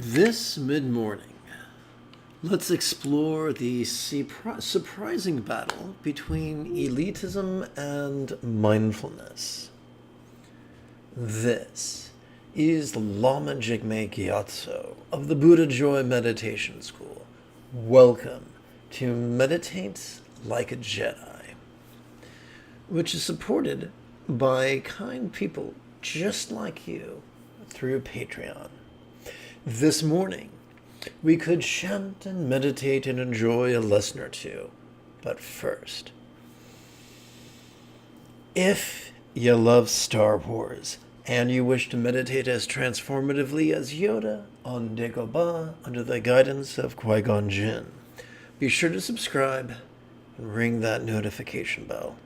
This mid-morning, let's explore the surprising battle between elitism and mindfulness. This is Lama Jigme Gyatso of the Buddha Joy Meditation School. Welcome to Meditate Like a Jedi, which is supported by kind people just like you through Patreon. This morning, we could chant and meditate and enjoy a lesson or two. But first, if you love Star Wars and you wish to meditate as transformatively as Yoda on Dagobah under the guidance of Qui-Gon Jinn, be sure to subscribe and ring that notification bell.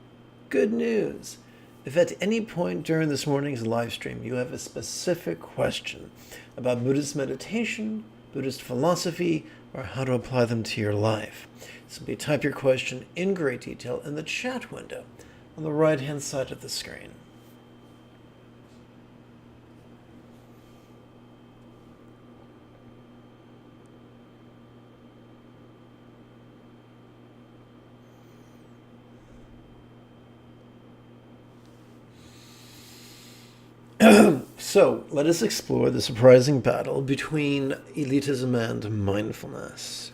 Good news! If at any point during this morning's live stream you have a specific question about Buddhist meditation, Buddhist philosophy, or how to apply them to your life, simply type your question in great detail in the chat window on the right-hand side of the screen. So, let us explore the surprising battle between elitism and mindfulness.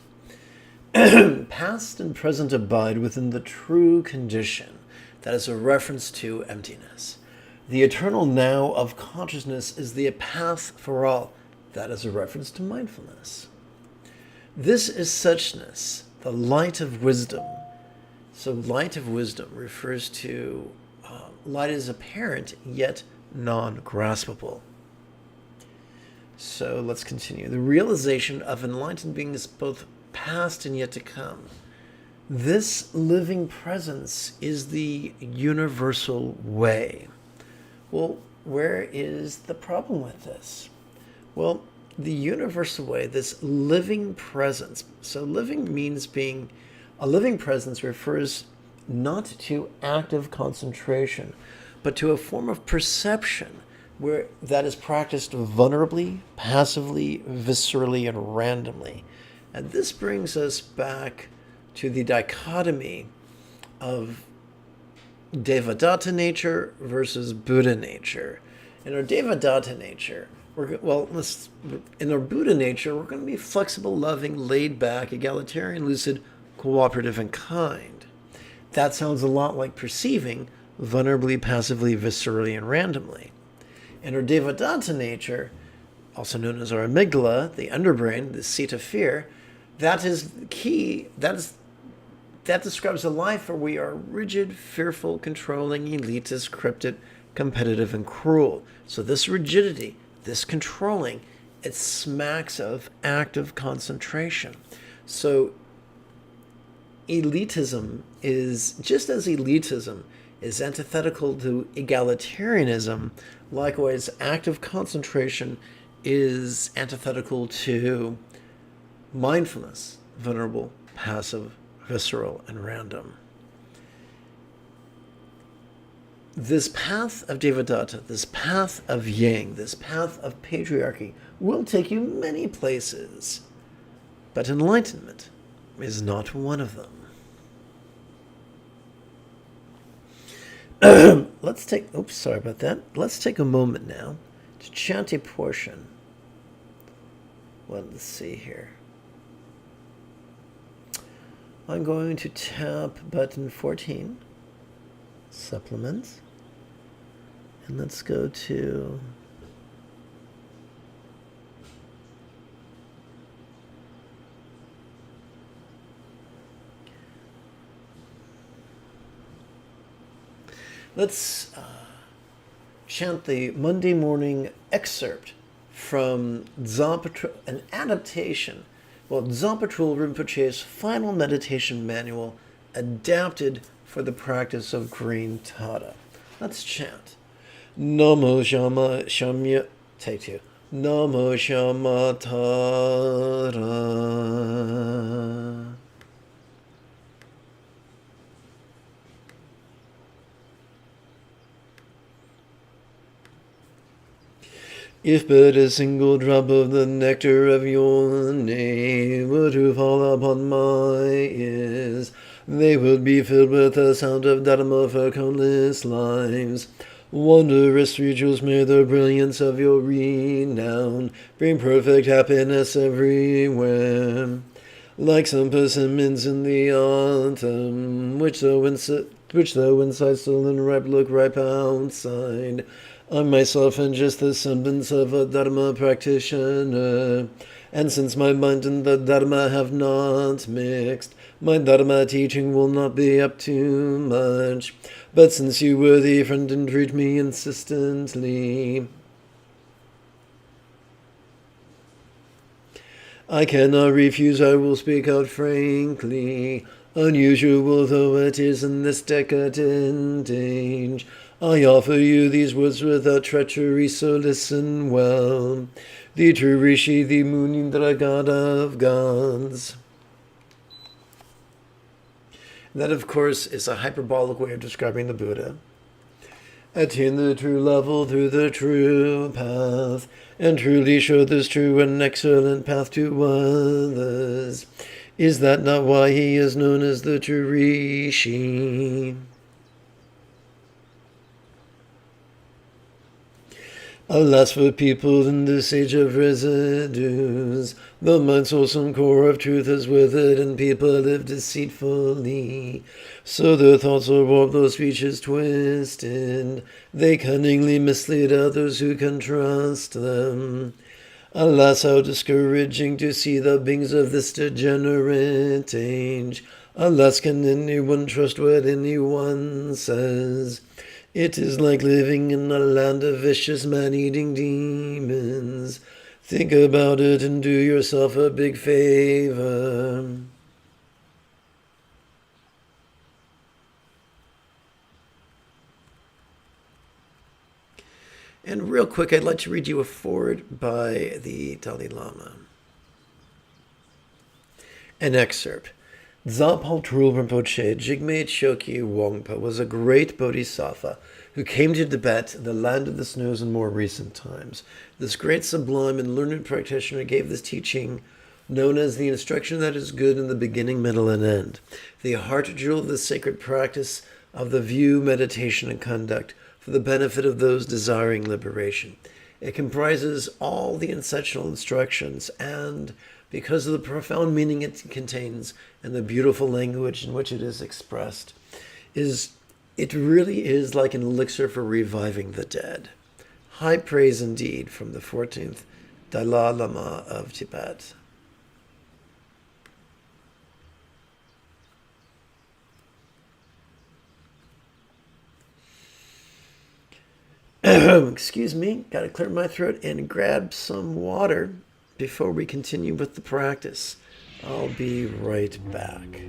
Past and present abide within the true condition, that is a reference to emptiness. The eternal now of consciousness is the path for all, that is a reference to mindfulness. This is suchness, the light of wisdom. So light of wisdom refers to light is apparent, yet non-graspable. So let's continue. The realization of enlightened beings both past and yet to come. This living presence is the universal way. Well, where is the problem with this? Well, the universal way, this living presence. So living means being, a living presence refers not to active concentration, but to a form of perception where that is practiced vulnerably, passively, viscerally, and randomly. And this brings us back to the dichotomy of Devadatta nature versus Buddha nature. In our Devadatta nature, in our Buddha nature, we're going to be flexible, loving, laid back, egalitarian, lucid, cooperative, and kind. That sounds a lot like perceiving vulnerably, passively, viscerally, and randomly. In our Devadatta nature, also known as our amygdala, the underbrain, the seat of fear, that is key. That describes a life where we are rigid, fearful, controlling, elitist, cryptic, competitive, and cruel. So this rigidity, this controlling, it smacks of active concentration. So elitism is, just as elitism is antithetical to egalitarianism, likewise active concentration is antithetical to mindfulness, vulnerable, passive, visceral, and random. This path of Devadatta, this path of Yang, this path of patriarchy will take you many places, but enlightenment is not one of them. Let's take a moment now to chant a portion. Well, let's see here. I'm going to tap button 14, supplements, and let's go to let's chant the Monday morning excerpt from an adaptation, Dzogchen Rinpoche's final meditation manual adapted for the practice of Green Tada. Let's chant. Namo Shama Shamya. Take two. Namo Shama Tara. If but a single drop of the nectar of your name were to fall upon my ears, they would be filled with the sound of Dharma for countless lives. Wondrous rituals, may the brilliance of your renown bring perfect happiness everywhere. Like some persimmons in the autumn, which though inside still and ripe look ripe outside. I myself am just the semblance of a Dharma practitioner, and since my mind and the Dharma have not mixed, my Dharma teaching will not be up too much. But since you worthy friend entreat me insistently, I cannot refuse, I will speak out frankly. Unusual though it is in this decadent age, I offer you these words without treachery, so listen well. The true Rishi, the Munindra, God of gods. That, of course, is a hyperbolic way of describing the Buddha. Attain the true level through the true path, and truly show this true and excellent path to others. Is that not why he is known as the true Rishi? Alas for people in this age of residues, the mind's wholesome core of truth is withered and people live deceitfully. So their thoughts are warped, their speech is twisted. They cunningly mislead others who can trust them. Alas, how discouraging to see the beings of this degenerate age. Alas, can anyone trust what anyone says? It is like living in a land of vicious man-eating demons. Think about it and do yourself a big favor. And real quick, I'd like to read you a foreword by the Dalai Lama. An excerpt. Dzogchen Trul Rinpoche Jigme Chokyi Wongpa was a great bodhisattva who came to Tibet, the land of the snows, in more recent times. This great, sublime, and learned practitioner gave this teaching known as the instruction that is good in the beginning, middle, and end, the heart jewel of the sacred practice of the view, meditation, and conduct for the benefit of those desiring liberation. It comprises all the essential instructions and, because of the profound meaning it contains and the beautiful language in which it is expressed, it really is like an elixir for reviving the dead. High praise indeed from the 14th Dalai Lama of Tibet. Excuse me, gotta clear my throat and grab some water before we continue with the practice. I'll be right back.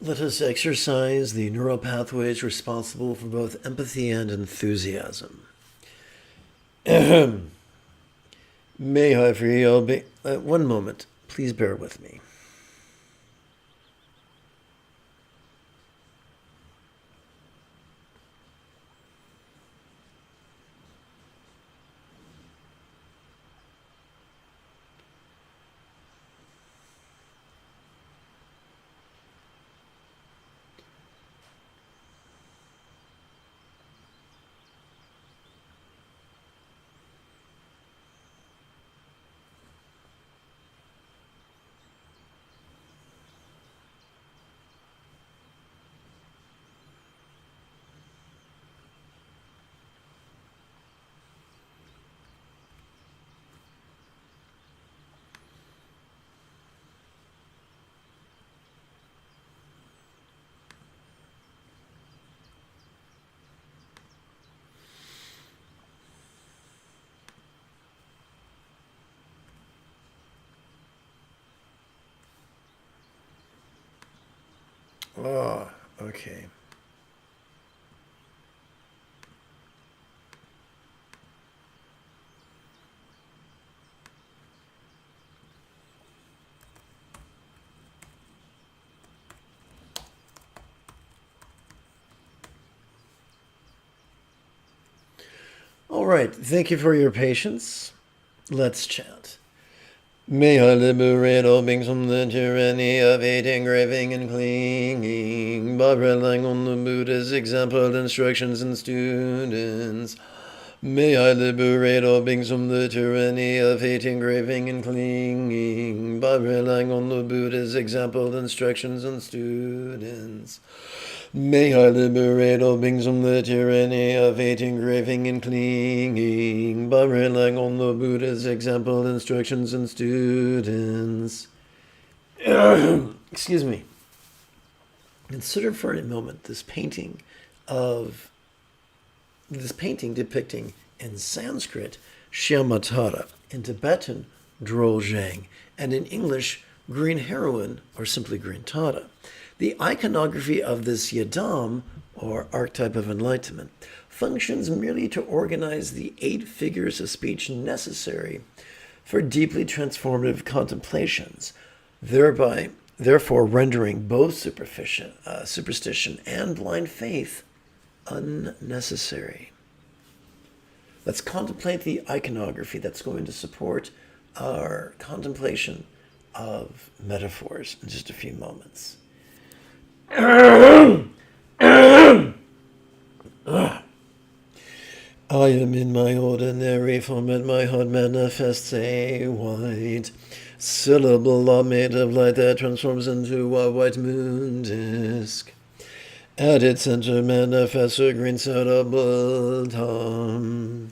Let us exercise the neural pathways responsible for both empathy and enthusiasm. May I free obey? One moment. Please bear with me. Oh, okay. All right. Thank you for your patience. Let's chat. May I liberate all beings from the tyranny of hate, engraving, and clinging, by relying on the Buddha's example, instructions, and students. May I liberate all beings from the tyranny of hate, engraving, and clinging, by relying on the Buddha's example, instructions, and students. May I liberate all beings from the tyranny of hate, engraving, and clinging, by relying on the Buddha's example, instructions, and students. Excuse me. Consider for a moment this painting depicting in Sanskrit Shyamatara, in Tibetan Droljang, and in English Green Heroine, or simply Green Tara. The iconography of this yadam, or archetype of enlightenment, functions merely to organize the 8 figures of speech necessary for deeply transformative contemplations, therefore rendering both superstition and blind faith unnecessary. Let's contemplate the iconography that's going to support our contemplation of metaphors in just a few moments. I am in my ordinary form, and my heart manifests a white syllable law made of light that transforms into a white moon disk. At its center manifests a green syllable tom.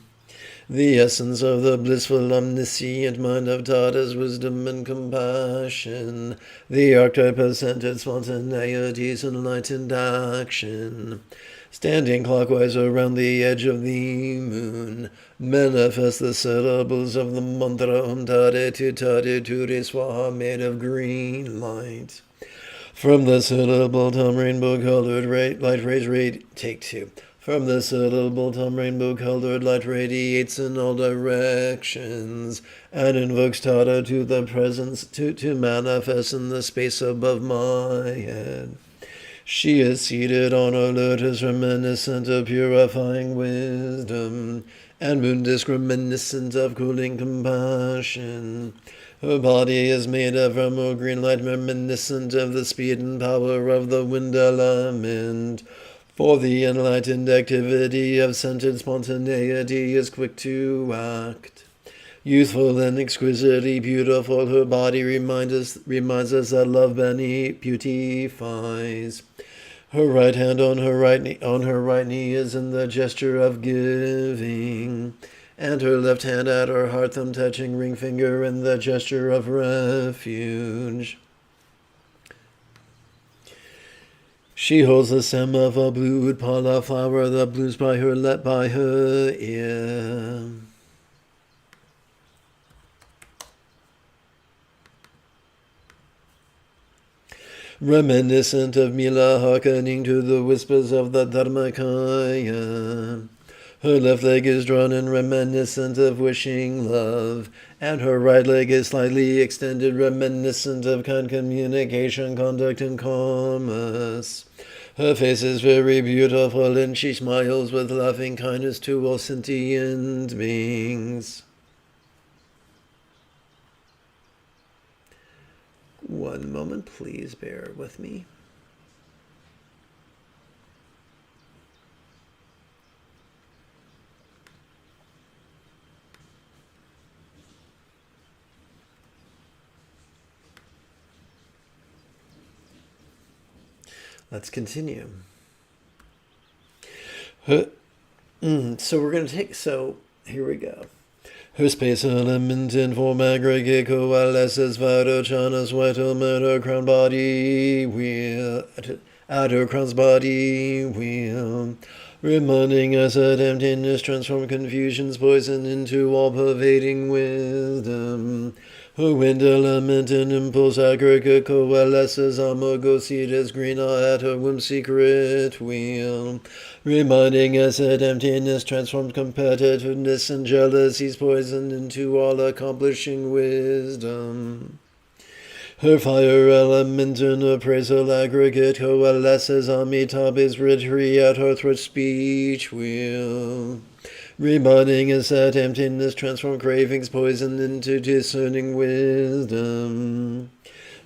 The essence of the blissful omniscient mind of Tata's wisdom and compassion. The archetype of scented spontaneity's enlightened action. Standing clockwise around the edge of the moon, manifest the syllables of the mantra Om Tate Tu Tate Turi Swaha, made of green light. From the syllable tom, rainbow-colored light rays take 2. From the syllable tom, rainbow-colored light radiates in all directions and invokes Tata to the presence to manifest in the space above my head. She is seated on a lotus reminiscent of purifying wisdom, and moon disk reminiscent of cooling compassion. Her body is made of emerald green light reminiscent of the speed and power of the wind element. For the enlightened activity of scented spontaneity is quick to act. Youthful and exquisitely beautiful, her body reminds us that love beautifies. Her right hand on her right knee is in the gesture of giving, and her left hand at her heart, thumb touching ring finger in the gesture of refuge. She holds the stem of a blue pala flower that blooms by her ear. Reminiscent of Mila, hearkening to the whispers of the Dharmakaya. Her left leg is drawn in reminiscent of wishing love, and her right leg is slightly extended, reminiscent of kind communication, conduct, and commerce. Her face is very beautiful, and she smiles with laughing kindness to all sentient beings. One moment, please bear with me. Let's continue. So we're going to here we go. Her space element in form aggregate coalesces Vadochanas vital matter crown body wheel at her crown's body wheel, reminding us that emptiness transforms confusion's poison into all-pervading wisdom. Her wind element and impulse aggregate coalesces amogositas green at her whim secret wheel, reminding us that emptiness transforms competitiveness and jealousies poisoned into all-accomplishing wisdom. Her fire element and appraisal aggregate coalesces Amitabh's retreat at her throat speech wheel, reminding us that emptiness transforms cravings poisoned into discerning wisdom.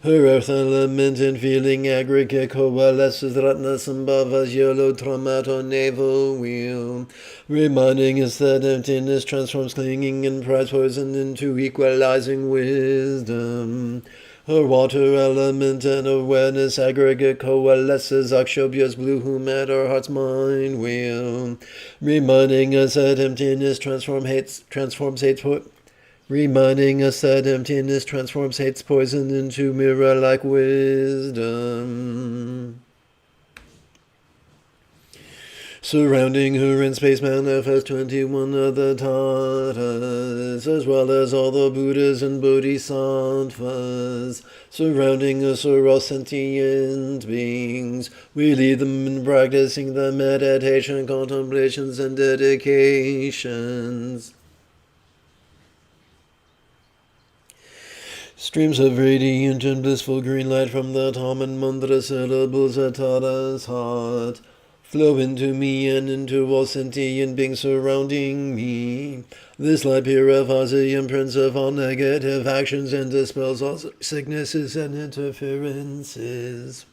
Her earth element and feeling aggregate coalesces Ratnasambhava's yellow traumato navel wheel, reminding us that emptiness transforms clinging and pride poisoned into equalizing wisdom. Her water element and awareness aggregate coalesces Akshobhya's blue whom at her heart's mind wheel, reminding us that emptiness transforms hate's poison into mirror-like wisdom. Surrounding her in space manifest 21 other Tattas, as well as all the Buddhas and Bodhisattvas. Surrounding us are all sentient beings. We lead them in practicing the meditation, contemplations, and dedications. Streams of radiant and blissful green light from the Tom and Mantra syllables at Tara's heart flow into me and into all sentient beings surrounding me. This light purifies the imprints of all negative actions and dispels all sicknesses and interferences.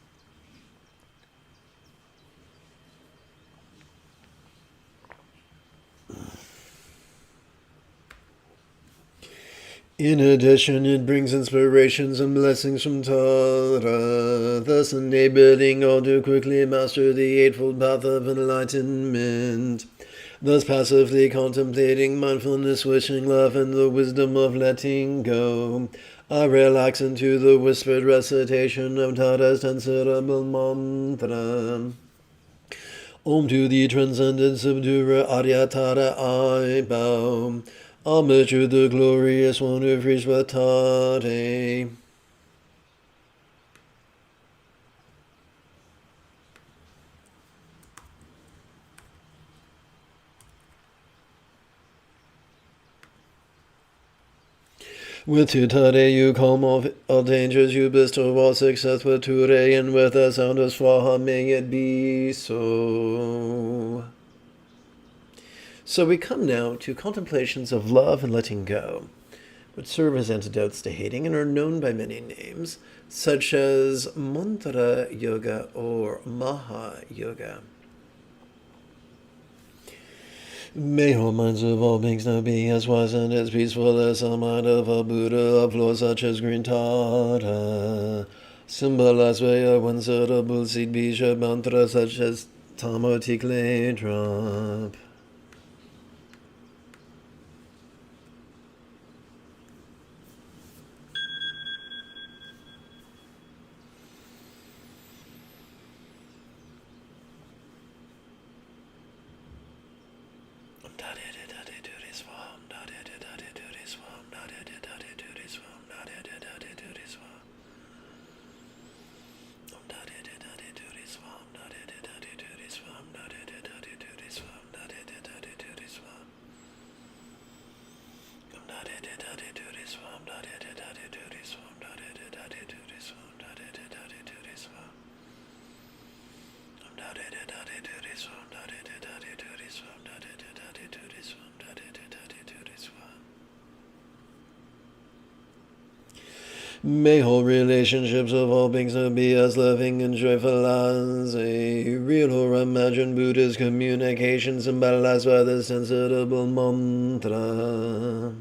In addition, it brings inspirations and blessings from Tara, thus enabling all to quickly master the Eightfold Path of Enlightenment, thus passively contemplating mindfulness, wishing love, and the wisdom of letting go. I relax into the whispered recitation of Tara's 10-syllable mantra. Om to the transcendent subdurer Aryatara I bow. Homage to the glorious one of Rishvatare. With Tutare you calm all dangers, you bestow all success with Ture, and with the sound of Swaha may it be so. So we come now to contemplations of love and letting go, which serve as antidotes to hating and are known by many names, such as Mantra Yoga or Maha Yoga. May all minds of all beings now be as wise and as peaceful as the mind of a Buddha of laws such as green Tara, symbolized by a one-syllable seed bija mantra such as Tamoti clay drop. May whole relationships of all beings be as loving and joyful as a real or imagined Buddhist communication symbolized by the sensible mantra.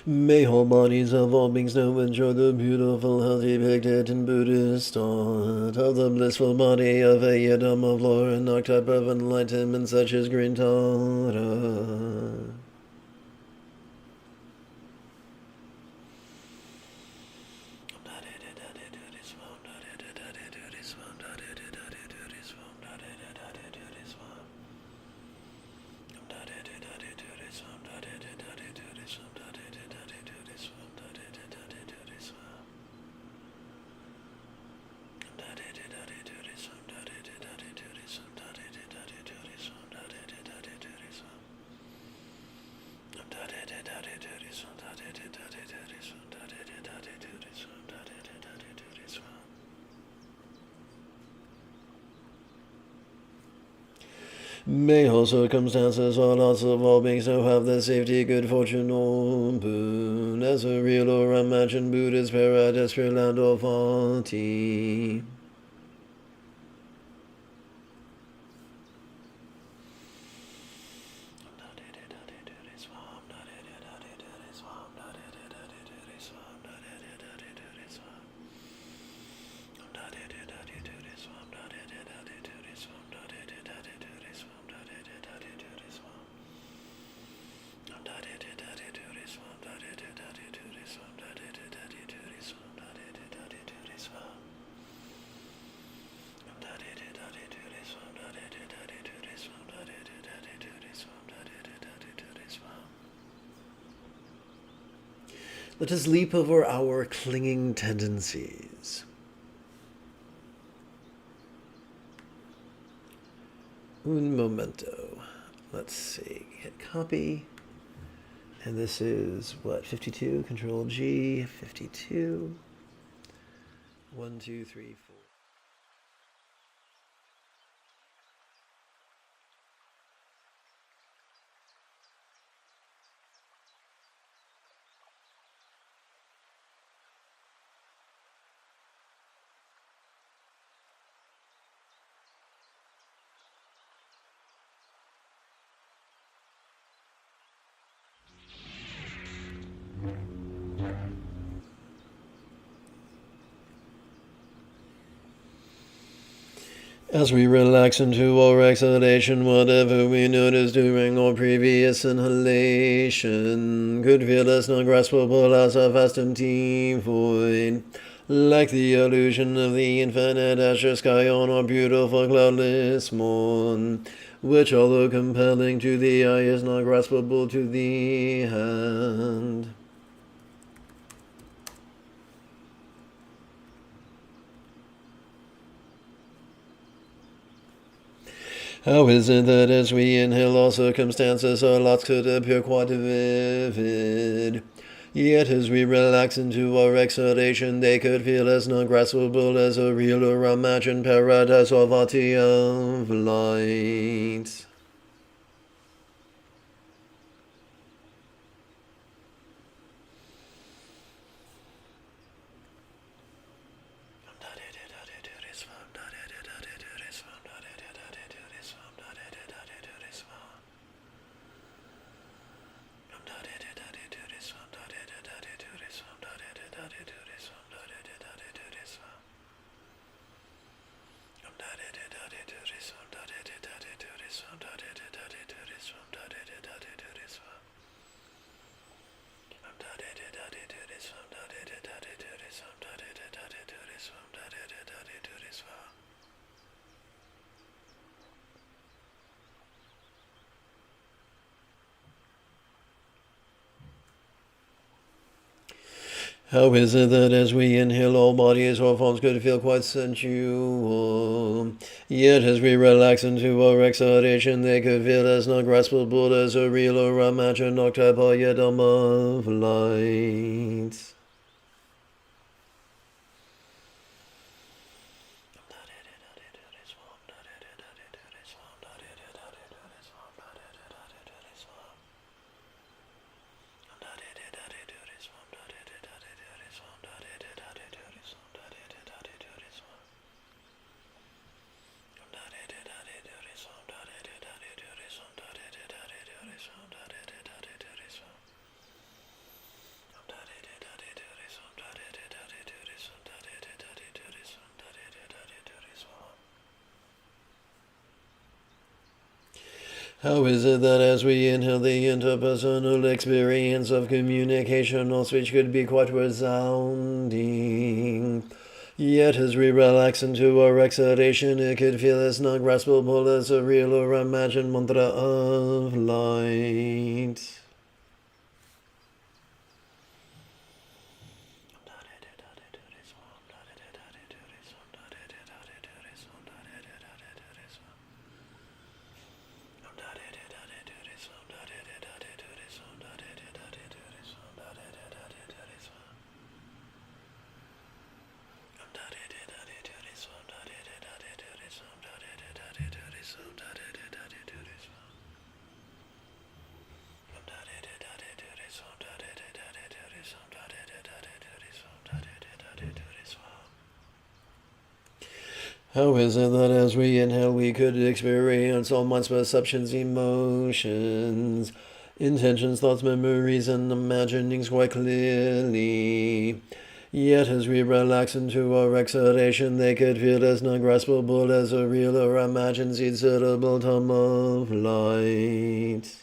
May whole bodies of all beings know and enjoy the beautiful, healthy, depicted in Buddhist thought of the blissful body of a yidam of lore and archetype of enlightenment such as Green Tara. May all circumstances or lots of all beings so have the safety, good fortune, or boon as a real or imagined Buddhist paradise, pure land or faulty. Let us leap over our clinging tendencies. Un momento. Let's see. Hit copy. And this is what? 52. Control G. 52. 1, 2, 3, 4. As we relax into our exhalation, whatever we notice during our previous inhalation could feel as non-graspable as a vast empty void, like the illusion of the infinite azure sky on a beautiful cloudless morn, which, although compelling to the eye, is not graspable to the hand. How is it that as we inhale all circumstances or lots could appear quite vivid, yet as we relax into our exhalation they could feel as non-graspable as a real or imagined paradise or vati of light? How is it that as we inhale all bodies or forms could feel quite sensual, yet as we relax into our exhalation they could feel as non-graspable as a real or imagined archetypal yidam of light? How is it that as we inhale, the interpersonal experience of communication or speech could be quite resounding? Yet as we relax into our exhalation, it could feel as non-graspable as a real or imagined mantra of light. How is it that as we inhale, we could experience all minds, perceptions, emotions, intentions, thoughts, memories, and imaginings quite clearly? Yet as we relax into our exhalation, they could feel as non-graspable as a real or imagined seed-suitable tom of light.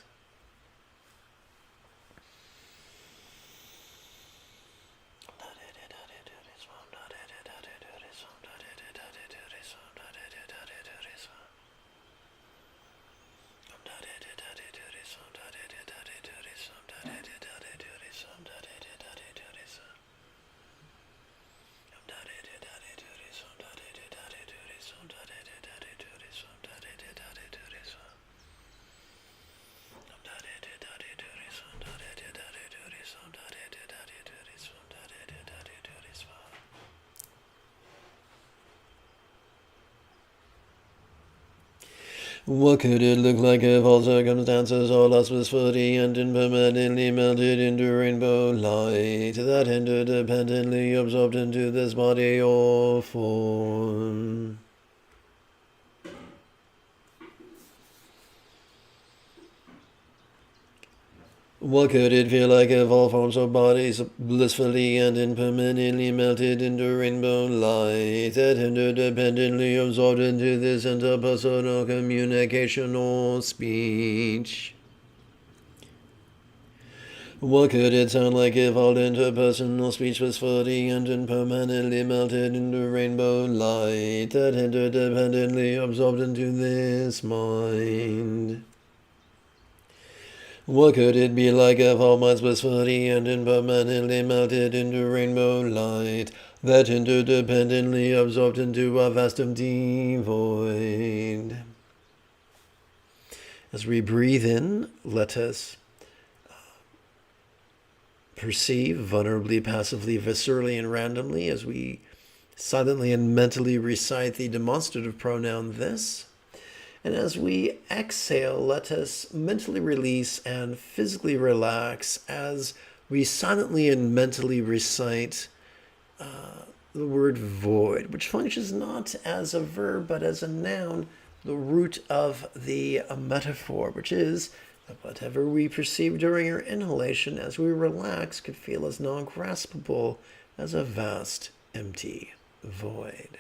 What could it look like if all circumstances all lost was fully and impermanently melted into rainbow light that interdependently absorbed into this body or form? What could it feel like if all forms of bodies blissfully and impermanently melted into rainbow light that interdependently absorbed into this interpersonal communication or speech? What could it sound like if all interpersonal speech was fully and impermanently melted into rainbow light that interdependently absorbed into this mind? What could it be like if all minds was fully and impermanently melted into rainbow light that interdependently absorbed into a vast empty void? As we breathe in, let us perceive vulnerably, passively, viscerally, and randomly as we silently and mentally recite the demonstrative pronoun this. And as we exhale, let us mentally release and physically relax as we silently and mentally recite the word void, which functions not as a verb but as a noun, the root of the metaphor, which is that whatever we perceive during our inhalation as we relax could feel as non-graspable as a vast, empty void.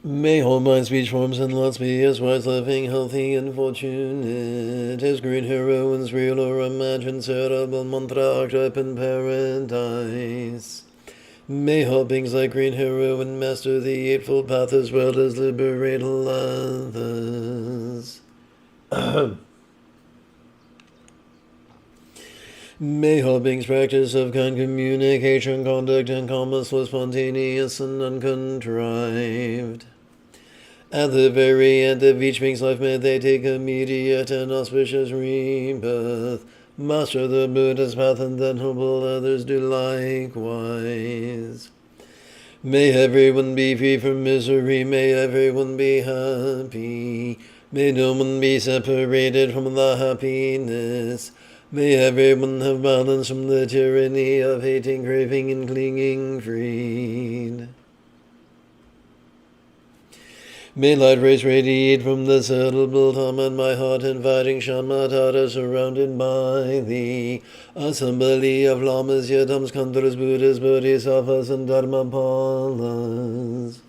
May all mind, speech, forms, and lots be as wise, living, healthy, and fortunate as great heroines, real or imagined, cerebral mantra archetype in paradise. May all beings like great heroine master the eightfold path as well as liberate others. May all beings practice of kind communication, conduct, and calmness was spontaneous and uncontrived. At the very end of each being's life, may they take immediate and auspicious rebirth, master the Buddha's path, and then humble others do likewise. May everyone be free from misery, may everyone be happy, may no one be separated from the happiness. May everyone have balance from the tyranny of hating, craving, and clinging freed. May light rays radiate from the cerebral thumb and my heart, inviting shamatara surrounded by the assembly of lamas, yadams, kantras, buddhas, bodhisattvas, and dharmapalas.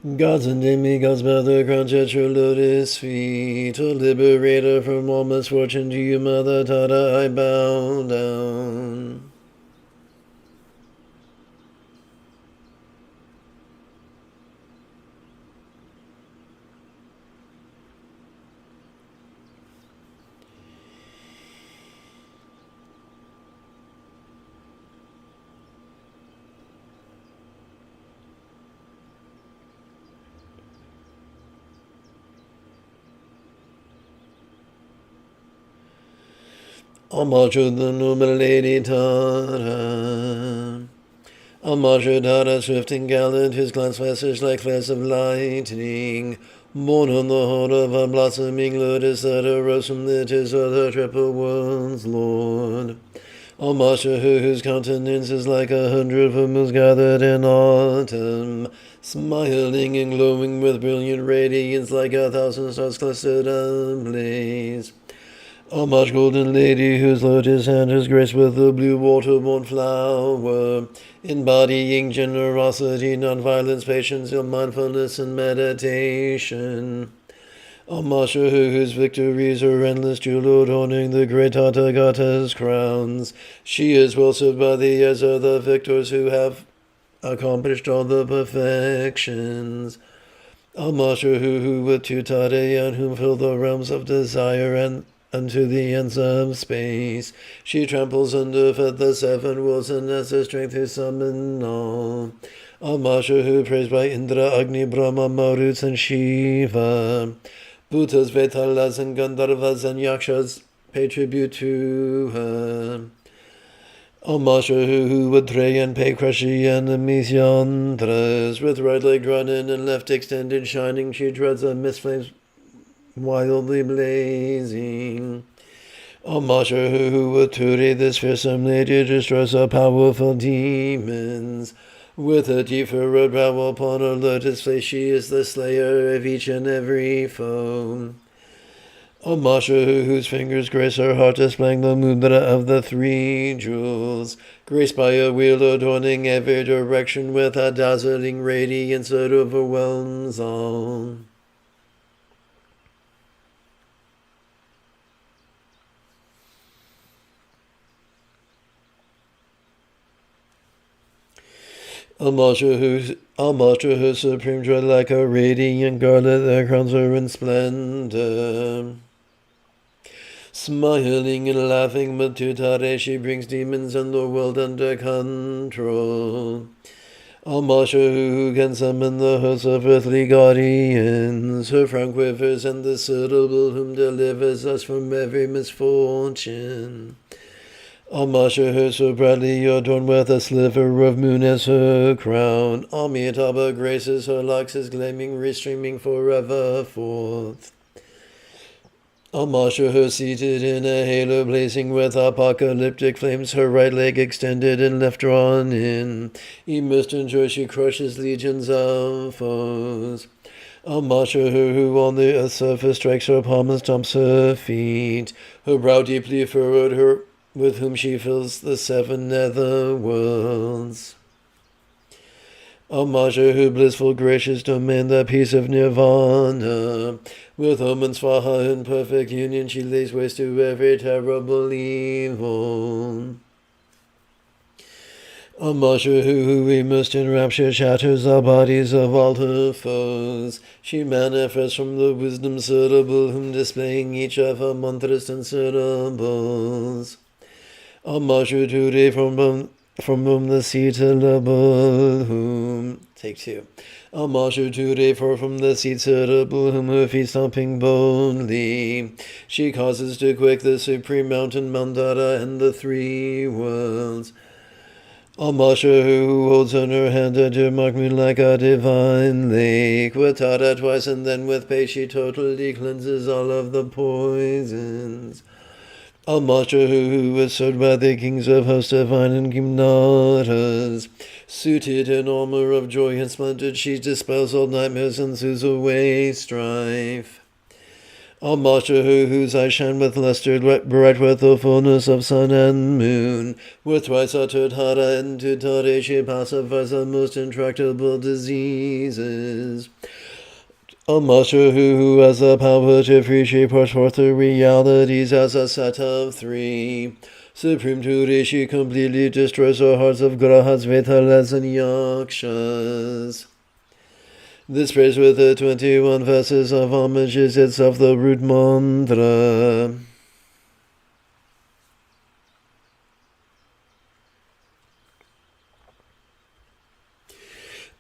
Gods and demigods bow their crowns at your lotus feet. A liberator from all misfortune, to you, Mother Tata, I bow down. Amashu the noble Lady Tara. Amashu Tara, swift and gallant, whose glance flashes like flares of lightning. Born on the heart of a blossoming lotus that arose from the tears of the triple world's Lord. Amashu, whose countenance is like 100 full moons gathered in autumn, smiling and glowing with brilliant radiance like 1,000 stars clustered ablaze. A much golden lady whose lotus hand is graced with the blue water-born flower, embodying generosity, non-violence, patience, mindfulness, and meditation. A Masha whose victories are endless, jewel adorning the great Tathagata's crowns. She is well served by the eyes of the victors who have accomplished all the perfections. A Masha who with Tutare and whom fill the realms of desire and unto the ends of space. She tramples underfoot the seven worlds and has the strength to summon all. Amasha, who praised by Indra, Agni, Brahma, Maruts, and Shiva. Bhutas, Vetalas, and Gandharvas, and Yakshas pay tribute to her. Amasha, who would pray and pay crush the enemies yandras. With right leg drawn in and left extended shining, she treads the mist flames wildly blazing. Amasha, who would Turi, this fearsome lady, destroys the powerful demons. With a deep furrowed brow upon her lotus face, she is the slayer of each and every foe. Amasha, whose fingers grace her heart, displaying the mudra of the three jewels, graced by a wheel adorning every direction with a dazzling radiance that overwhelms all. Amasha, whose supreme joy like a radiant garland that crowns her in splendor. Smiling and laughing, but to Tare she brings demons and the world under control. Amasha, who can summon the hosts of earthly guardians, her frown quivers and the suitable whom delivers us from every misfortune. Amasha, her so proudly adorned with a sliver of moon as her crown. Amitabha graces her locks, his gleaming restreaming forever forth. Amasha, her seated in a halo blazing with apocalyptic flames, her right leg extended and left drawn in. Immersed in joy, she crushes legions of foes. A marcher who on the earth's surface strikes her palms, stomps her feet. Her brow deeply furrowed, her with whom she fills the seven nether worlds. A marcher who blissful gracious domain the peace of nirvana. With Om and Swaha in perfect union she lays waste to every terrible evil. A marcher who, immersed in rapture, shatters the bodies of all her foes. She manifests from the wisdom suitable, whom displaying each of her mantras and syllables. A marcher today from whom the seed syllable, whom... Take two. A marcher today for from the seed syllable, whom her feet stomping boldly. She causes to quake the supreme mountain Mandara and the three worlds. A marcher who holds in her hand a dear mark moon like a divine lake. With Tara twice and then with pace she totally cleanses all of the poisons. A marcher who is served by the kings of hosts divine and gymnatas. Suited in armor of joy and splendid, she dispels all nightmares and soothes away strife. A marcher whose eyes shine with luster, bright with the fullness of sun and moon. With twice uttered hara and tutare, she pacifies the most intractable diseases. A marcher who has the power to free, she pours forth the realities as a set of three. Supreme today, she completely destroys the hearts of grahas, vetalas, and yakshas. This phrase with the 21 verses of homage is itself the root mantra.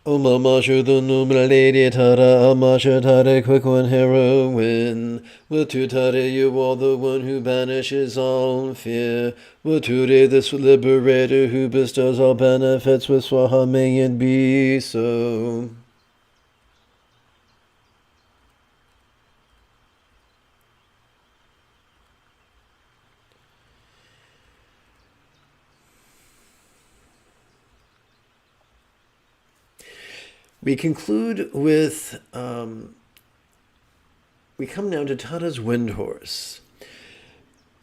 Om Amashu, the noble lady Tara, Amasha Tara, quick one heroine. With Tutare, you are the one who banishes all fear. With Ture, this liberator who bestows all benefits. With Swaha, may it be so. We conclude with, we come now to Tada's wind horse.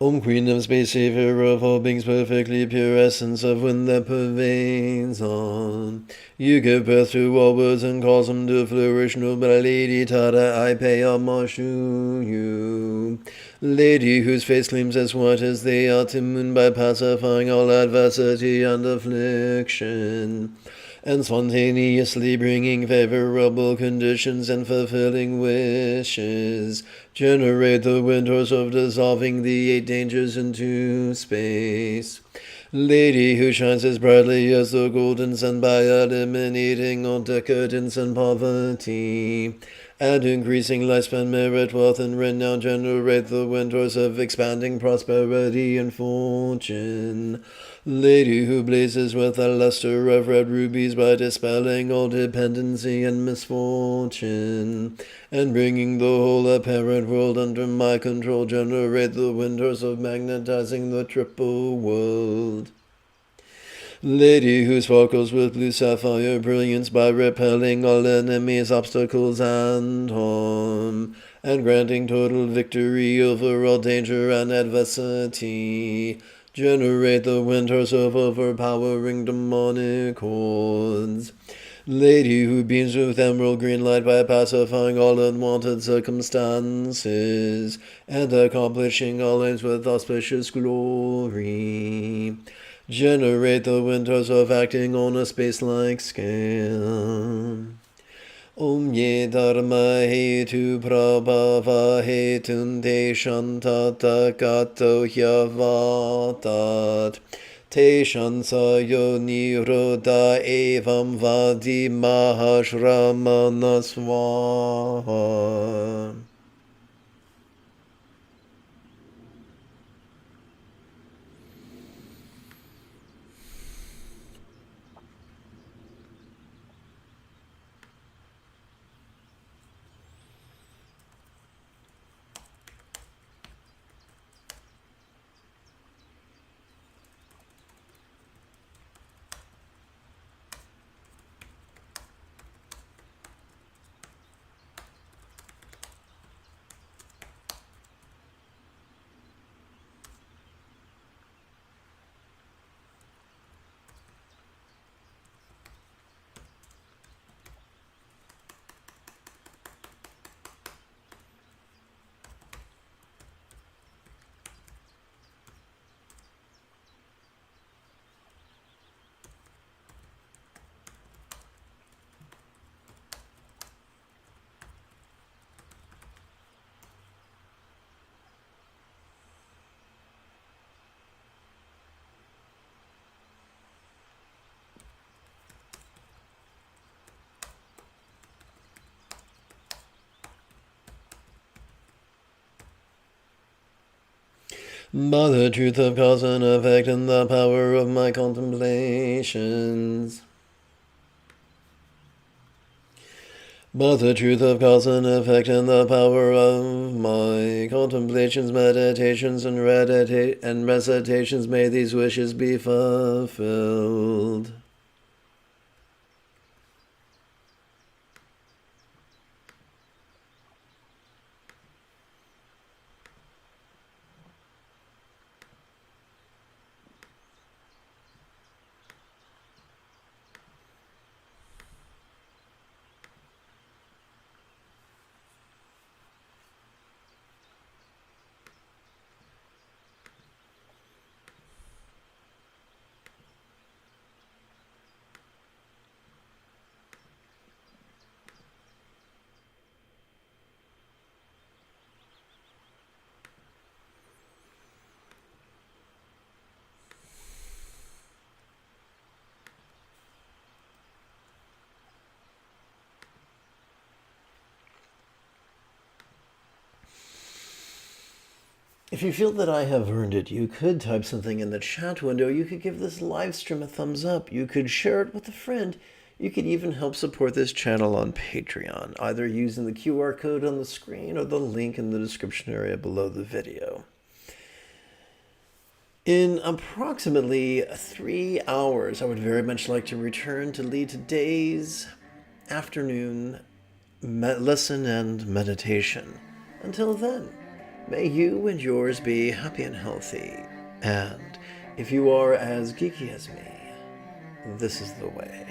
Om Queen of Space, Savior of all beings, perfectly pure essence of wind that pervades on. You give birth to all words and cause them to flourish. Noble Lady Tada, I pay homage to you. Lady whose face gleams as white as the autumn moon by pacifying all adversity and affliction, and spontaneously bringing favorable conditions and fulfilling wishes. Generate the windows of dissolving the 8 dangers into space. Lady who shines as brightly as the golden sun by eliminating all decadence and poverty, and increasing lifespan, merit, wealth, and renown. Generate the windows of expanding prosperity and fortune. Lady who blazes with the luster of red rubies by dispelling all dependency and misfortune, and bringing the whole apparent world under my control. Generate the windows of magnetizing the triple world. Lady who sparkles with blue sapphire brilliance by repelling all enemies, obstacles, and harm, and granting total victory over all danger and adversity. Generate the winters of overpowering demonic hordes. Lady who beams with emerald green light by pacifying all unwanted circumstances, and accomplishing all aims with auspicious glory. Generate the winters of acting on a space-like scale. Om ye dharma hetu prabhava hetun te shantata gato hyavatat te shansayo niroda evam vadi mahashramana swaha. by the truth of cause and effect and the power of my contemplations. By the truth of cause and effect and the power of my contemplations, meditations, and recitations, may these wishes be fulfilled. If you feel that I have earned it, you could type something in the chat window. You could give this live stream a thumbs up. You could share it with a friend. You could even help support this channel on Patreon, either using the QR code on the screen or the link in the description area below the video. In approximately 3 hours, I would very much like to return to lead today's afternoon lesson and meditation. Until then, may you and yours be happy and healthy. And if you are as geeky as me, this is the way.